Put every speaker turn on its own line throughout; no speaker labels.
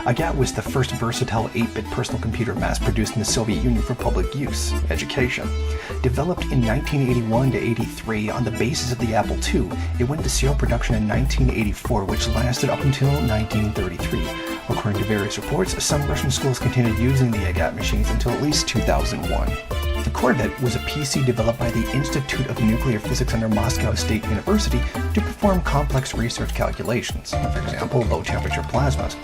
AGAT was the first versatile 8-bit personal computer mass-produced in the Soviet Union for public use, education. Developed in 1981 to 83 on the basis of the Apple II, it went into serial production in 1984, which lasted up until 1933. According to various reports, some Russian schools continued using the AGAT machines until at least 2001. The KORVET was a PC developed by the Institute of Nuclear Physics under Moscow State University to perform complex research calculations, for example, low-temperature plasmas.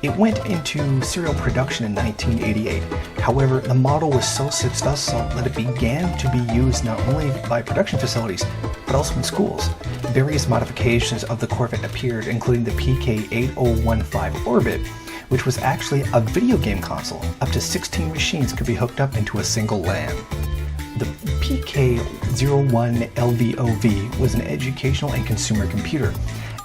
It went into serial production in 1988. However, the model was so successful that it began to be used not only by production facilities, but also in schools. Various modifications of the KORVET appeared, including the PK8015 Orbit, which was actually a video game console. Up to 16 machines could be hooked up into a single LAN. The PK01 LVOV was an educational and consumer computer,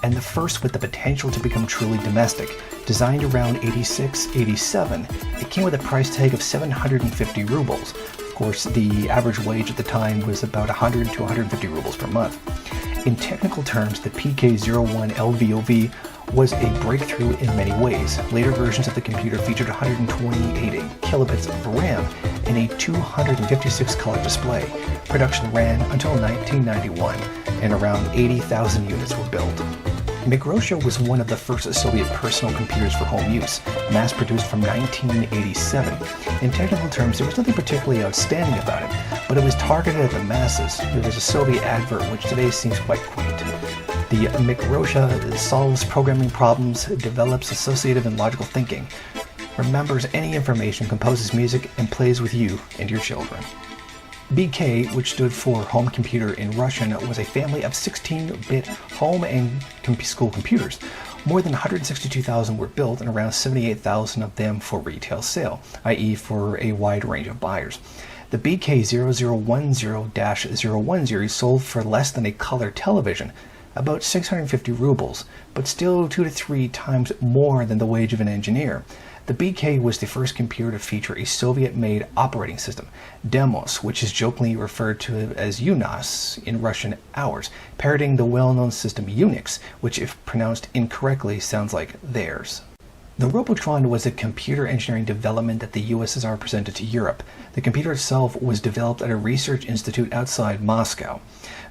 and the first with the potential to become truly domestic. Designed around 86-87, it came with a price tag of 750 rubles. Of course, the average wage at the time was about 100 to 150 rubles per month. In technical terms, the PK01 LVOV was a breakthrough in many ways. Later versions of the computer featured 128 kilobits of RAM and a 256 color display. Production ran until 1991, and around 80,000 units were built. MIKROSHA was one of the first Soviet personal computers for home use, mass-produced from 1987. In technical terms, there was nothing particularly outstanding about it, but it was targeted at the masses. There was a Soviet advert, which today seems quite quaint. The MIKROSHA solves programming problems, develops associative and logical thinking, remembers any information, composes music, and plays with you and your children. BK, which stood for Home Computer in Russian, was a family of 16-bit home and school computers. More than 162,000 were built, and around 78,000 of them for retail sale, i.e. for a wide range of buyers. The BK0010-01 series sold for less than a color television, about 650 rubles, but still 2 to 3 times more than the wage of an engineer. The BK was the first computer to feature a Soviet-made operating system, Demos, which is jokingly referred to as UNAS in Russian hours, parodying the well-known system Unix, which if pronounced incorrectly sounds like theirs. The ROBOTRON was a computer engineering development that the USSR presented to Europe. The computer itself was developed at a research institute outside Moscow.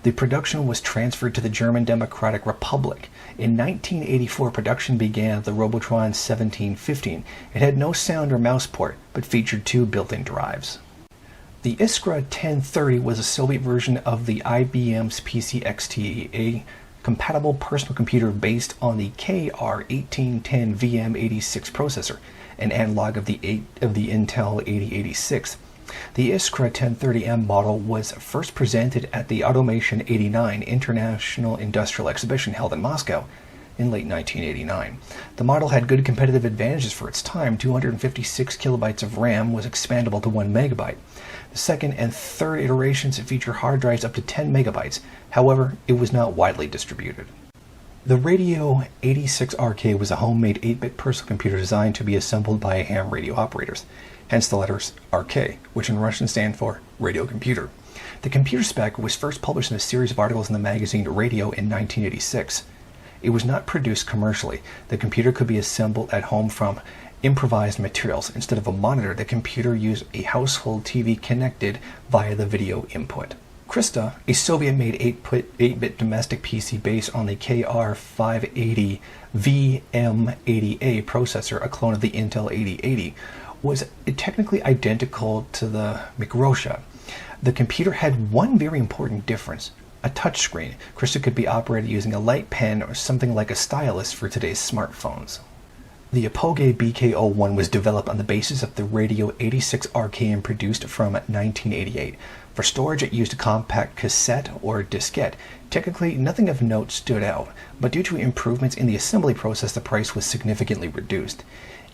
The production was transferred to the German Democratic Republic. In 1984, production began of the ROBOTRON 1715. It had no sound or mouse port, but featured 2 built-in drives. The ISKRA 1030 was a Soviet version of the IBM's PC XT, a compatible personal computer based on the KR1810 VM86 processor, an analog of the Intel 8086. The ISKRA 1030M model was first presented at the Automation 89 International Industrial Exhibition held in Moscow in late 1989. The model had good competitive advantages for its time. 256 kilobytes of RAM was expandable to 1 megabyte. The second and third iterations feature hard drives up to 10 megabytes. However, it was not widely distributed. The Radio 86RK was a homemade 8-bit personal computer designed to be assembled by ham radio operators, hence the letters RK, which in Russian stand for radio computer. The computer spec was first published in a series of articles in the magazine Radio in 1986. It was not produced commercially. The computer could be assembled at home from improvised materials. Instead of a monitor, the computer used a household TV connected via the video input. KRISTA, a Soviet-made 8-bit domestic PC based on the KR580 VM80A processor, a clone of the Intel 8080, was technically identical to the MIKROSHA. The computer had one very important difference: a touchscreen. KRISTA could be operated using a light pen or something like a stylus for today's smartphones. The Apogee BK01 was developed on the basis of the Radio 86RK and produced from 1988. For storage, it used a compact cassette or diskette. Technically, nothing of note stood out, but due to improvements in the assembly process, the price was significantly reduced.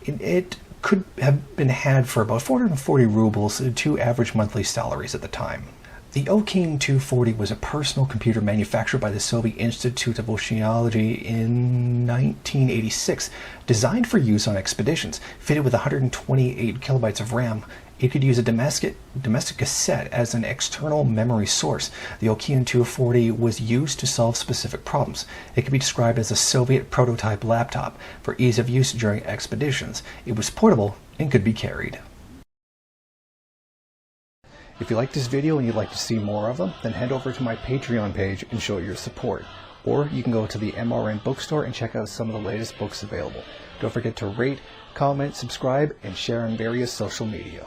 It could have been had for about 440 rubles, 2 average monthly salaries at the time. The Okin 240 was a personal computer manufactured by the Soviet Institute of Oceanology in 1986, designed for use on expeditions. Fitted with 128 kilobytes of RAM, it could use a domestic cassette as an external memory source. The Okin 240 was used to solve specific problems. It could be described as a Soviet prototype laptop for ease of use during expeditions. It was portable and could be carried. If you like this video and you'd like to see more of them, then head over to my Patreon page and show your support. Or you can go to the MRN bookstore and check out some of the latest books available. Don't forget to rate, comment, subscribe, and share on various social media.